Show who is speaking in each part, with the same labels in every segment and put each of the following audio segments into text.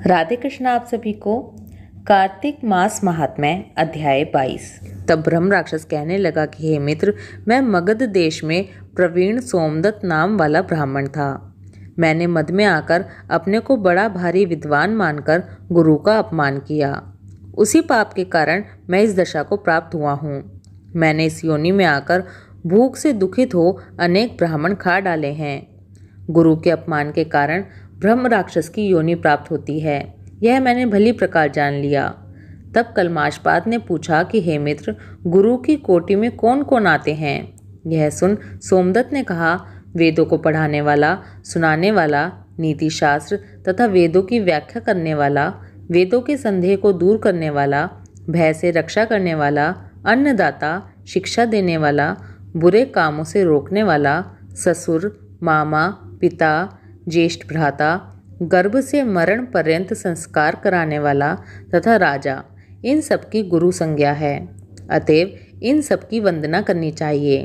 Speaker 1: राधे कृष्ण आप सभी को। कार्तिक मास महात्म्य अध्याय 22। तब ब्रह्म राक्षस कहने लगा कि हे मित्र, मैं मगध देश में प्रवीण सोमदत्त नाम वाला ब्राह्मण था। मैंने मद में आकर अपने को बड़ा भारी विद्वान मानकर गुरु का अपमान किया। उसी पाप के कारण मैं इस दशा को प्राप्त हुआ हूँ। मैंने इस योनि में आकर भूख से दुखित हो अनेक ब्राह्मण खा डाले हैं। गुरु के अपमान के कारण ब्रह्म राक्षस की योनि प्राप्त होती है, यह मैंने भली प्रकार जान लिया। तब कलमाशपाद ने पूछा कि हे मित्र, गुरु की कोटि में कौन कौन आते हैं? यह सुन सोमदत्त ने कहा, वेदों को पढ़ाने वाला, सुनाने वाला, नीति शास्त्र तथा वेदों की व्याख्या करने वाला, वेदों के संदेह को दूर करने वाला, भय से रक्षा करने वाला, अन्नदाता, शिक्षा देने वाला, बुरे कामों से रोकने वाला, ससुर, मामा, पिता, ज्येष्ठ भ्राता, गर्भ से मरण पर्यंत संस्कार कराने वाला तथा राजा, इन सब की गुरु संज्ञा है। अतएव इन सब की वंदना करनी चाहिए।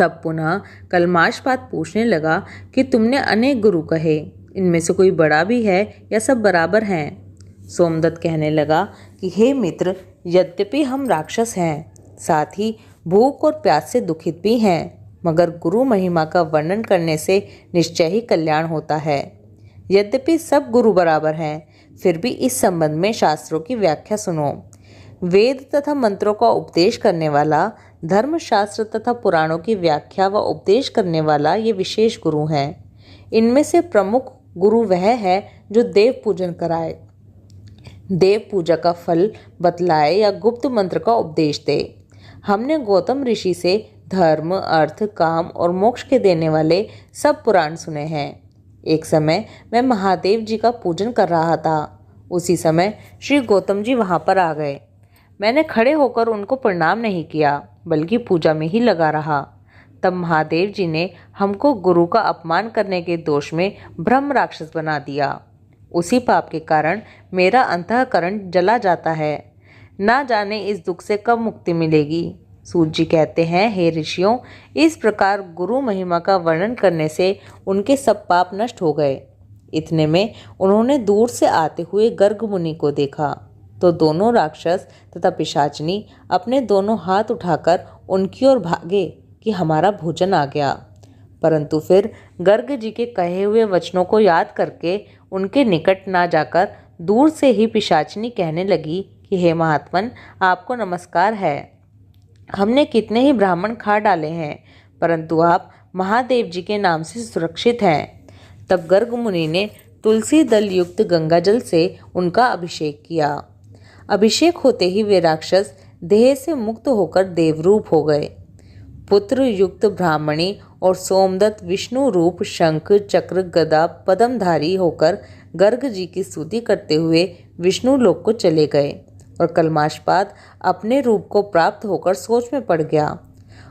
Speaker 1: तब पुनः कलमाशपाद पूछने लगा कि तुमने अनेक गुरु कहे, इनमें से कोई बड़ा भी है या सब बराबर हैं? सोमदत्त कहने लगा कि हे मित्र, यद्यपि हम राक्षस हैं, साथ ही भूख और प्यास से दुखित भी हैं, मगर गुरु महिमा का वर्णन करने से निश्चय ही कल्याण होता है। यद्यपि सब गुरु बराबर हैं, फिर भी इस संबंध में शास्त्रों की व्याख्या सुनो। वेद तथा मंत्रों का उपदेश करने वाला, धर्मशास्त्र तथा पुराणों की व्याख्या व उपदेश करने वाला ये विशेष गुरु हैं। इनमें से प्रमुख गुरु वह है जो देव पूजन कराए, देव पूजा का फल बतलाए या गुप्त मंत्र का उपदेश दे। हमने गौतम ऋषि से धर्म, अर्थ, काम और मोक्ष के देने वाले सब पुराण सुने हैं। एक समय मैं महादेव जी का पूजन कर रहा था। उसी समय श्री गौतम जी वहां पर आ गए। मैंने खड़े होकर उनको प्रणाम नहीं किया, बल्कि पूजा में ही लगा रहा। तब महादेव जी ने हमको गुरु का अपमान करने के दोष में ब्रह्म राक्षस बना दिया। उसी पाप के कारण मेरा अंतःकरण जला जाता है। ना जाने इस दुख से कब मुक्ति मिलेगी। सूत जी कहते हैं, हे ऋषियों, इस प्रकार गुरु महिमा का वर्णन करने से उनके सब पाप नष्ट हो गए। इतने में उन्होंने दूर से आते हुए गर्ग मुनि को देखा, तो दोनों राक्षस तथा पिशाचिनी अपने दोनों हाथ उठाकर उनकी ओर भागे कि हमारा भोजन आ गया। परंतु फिर गर्ग जी के कहे हुए वचनों को याद करके उनके निकट ना जाकर दूर से ही पिशाचिनी कहने लगी कि हे महात्मन, आपको नमस्कार है। हमने कितने ही ब्राह्मण खा डाले हैं, परंतु आप महादेव जी के नाम से सुरक्षित हैं। तब गर्ग मुनि ने तुलसी दल युक्त गंगा जल से उनका अभिषेक किया। अभिषेक होते ही वे राक्षस देह से मुक्त होकर देवरूप हो गए। पुत्र युक्त ब्राह्मणी और सोमदत्त विष्णु रूप शंख, चक्र, गदा, पद्मधारी होकर गर्ग जी की स्तुति करते हुए विष्णु लोक को चले गए। और कलमाशपाद अपने रूप को प्राप्त होकर सोच में पड़ गया।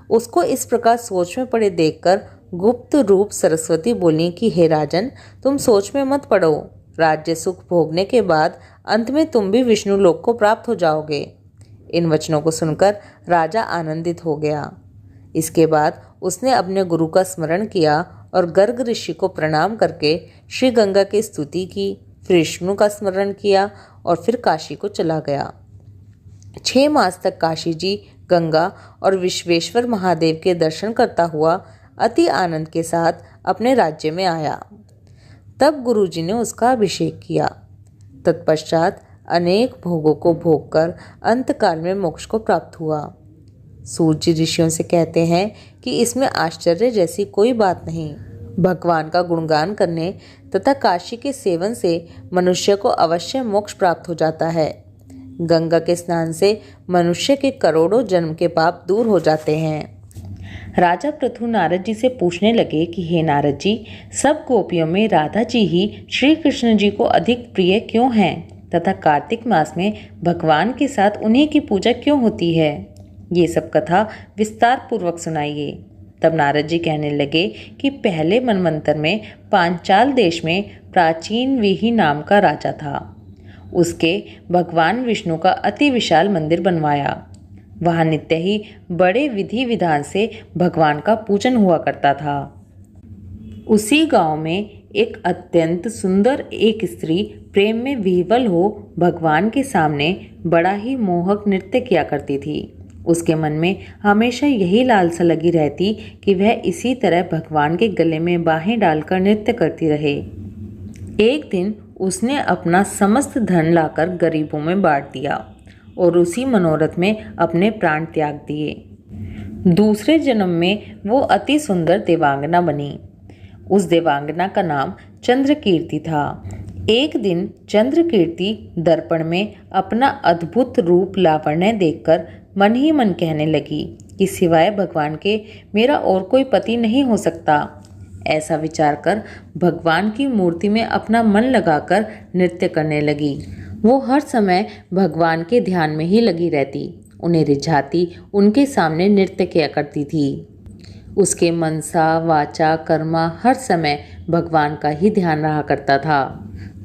Speaker 1: उसको इस प्रकार सोच में पड़े देखकर गुप्त रूप सरस्वती बोली कि हे राजन, तुम सोच में मत पड़ो। राज्य सुख भोगने के बाद अंत में तुम भी विष्णु लोक को प्राप्त हो जाओगे। इन वचनों को सुनकर राजा आनंदित हो गया। इसके बाद उसने अपने गुरु का स्मरण किया और गर्ग ऋषि को प्रणाम करके श्री गंगा की स्तुति की, फिर विष्णु का स्मरण किया और फिर काशी को चला गया। 6 मास तक काशी जी, गंगा और विश्वेश्वर महादेव के दर्शन करता हुआ अति आनंद के साथ अपने राज्य में आया। तब गुरुजी ने उसका अभिषेक किया। तत्पश्चात अनेक भोगों को भोगकर अंतकाल में मोक्ष को प्राप्त हुआ। सूत जी ऋषियों से कहते हैं कि इसमें आश्चर्य जैसी कोई बात नहीं। भगवान का गुणगान करने तथा काशी के सेवन से मनुष्य को अवश्य मोक्ष प्राप्त हो जाता है। गंगा के स्नान से मनुष्य के करोड़ों जन्म के पाप दूर हो जाते हैं। राजा पृथु नारद जी से पूछने लगे कि हे नारद जी, सब गोपियों में राधा जी ही श्री कृष्ण जी को अधिक प्रिय क्यों हैं तथा कार्तिक मास में भगवान के साथ उन्हीं की पूजा क्यों होती है? ये सब कथा विस्तार पूर्वक सुनाइए। तब नारद जी कहने लगे कि पहले मनवंतर में पांचाल देश में प्राचीन वीही नाम का राजा था। उसके भगवान विष्णु का अति विशाल मंदिर बनवाया। वहाँ नित्य ही बड़े विधि विधान से भगवान का पूजन हुआ करता था। उसी गांव में एक अत्यंत सुंदर एक स्त्री प्रेम में विह्वल हो भगवान के सामने बड़ा ही मोहक नृत्य किया करती थी। उसके मन में हमेशा यही लालसा लगी रहती कि वह इसी तरह भगवान के गले में बाहें डालकर नृत्य करती रहे। एक दिन उसने अपना समस्त धन लाकर गरीबों में बांट दिया और उसी मनोरथ में अपने प्राण त्याग दिए। दूसरे जन्म में वो अति सुंदर देवांगना बनी। उस देवांगना का नाम चंद्रकीर्ति था। एक दिन चंद्रकीर्ति दर्पण में अपना अद्भुत रूप लावण्य देखकर मन ही मन कहने लगी कि सिवाय भगवान के मेरा और कोई पति नहीं हो सकता। ऐसा विचार कर भगवान की मूर्ति में अपना मन लगाकर नृत्य करने लगी। वो हर समय भगवान के ध्यान में ही लगी रहती, उन्हें रिझाती उनके सामने नृत्य किया करती थी। उसके मनसा वाचा कर्मा हर समय भगवान का ही ध्यान रहा करता था।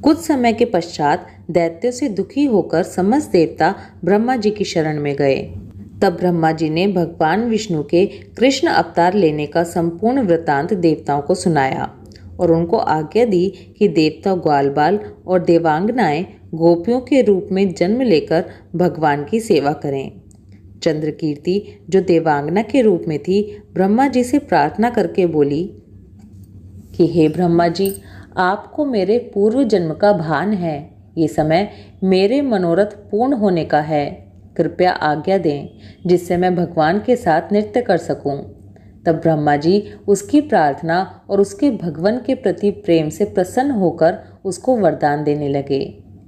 Speaker 1: कुछ समय के पश्चात दैत्यों से दुखी होकर समस्त देवता ब्रह्मा जी की शरण में गए। तब ब्रह्मा जी ने भगवान विष्णु के कृष्ण अवतार लेने का संपूर्ण वृतांत देवताओं को सुनाया और उनको आज्ञा दी कि देवता ग्वाल बाल और देवांगनाएं गोपियों के रूप में जन्म लेकर भगवान की सेवा करें। चंद्रकीर्ति जो देवांगना के रूप में थी, ब्रह्मा जी से प्रार्थना करके बोली कि हे ब्रह्मा जी, आपको मेरे पूर्व जन्म का भान है। ये समय मेरे मनोरथ पूर्ण होने का है। कृपया आज्ञा दें जिससे मैं भगवान के साथ नृत्य कर सकूं। तब ब्रह्मा जी उसकी प्रार्थना और उसके भगवान के प्रति प्रेम से प्रसन्न होकर उसको वरदान देने लगे।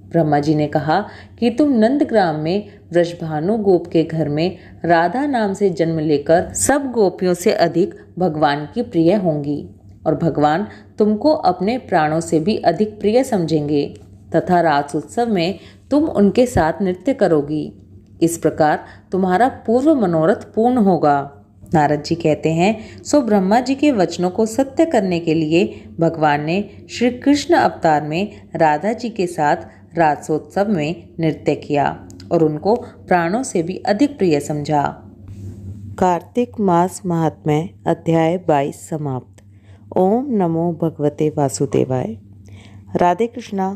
Speaker 1: ब्रह्मा जी ने कहा कि तुम नंदग्राम में वृषभानु गोप के घर में राधा नाम से जन्म लेकर सब गोपियों से अधिक भगवान की प्रिय होंगी और भगवान तुमको अपने प्राणों से भी अधिक प्रिय समझेंगे तथा रास उत्सव में तुम उनके साथ नृत्य करोगी। इस प्रकार तुम्हारा पूर्व मनोरथ पूर्ण होगा। नारद जी कहते हैं, सो ब्रह्मा जी के वचनों को सत्य करने के लिए भगवान ने श्री कृष्ण अवतार में राधा जी के साथ रासोत्सव में नृत्य किया और उनको प्राणों से भी अधिक प्रिय समझा। कार्तिक मास महात्म्य अध्याय 22 समाप्त। ओम नमो भगवते वासुदेवाय। राधे कृष्णा।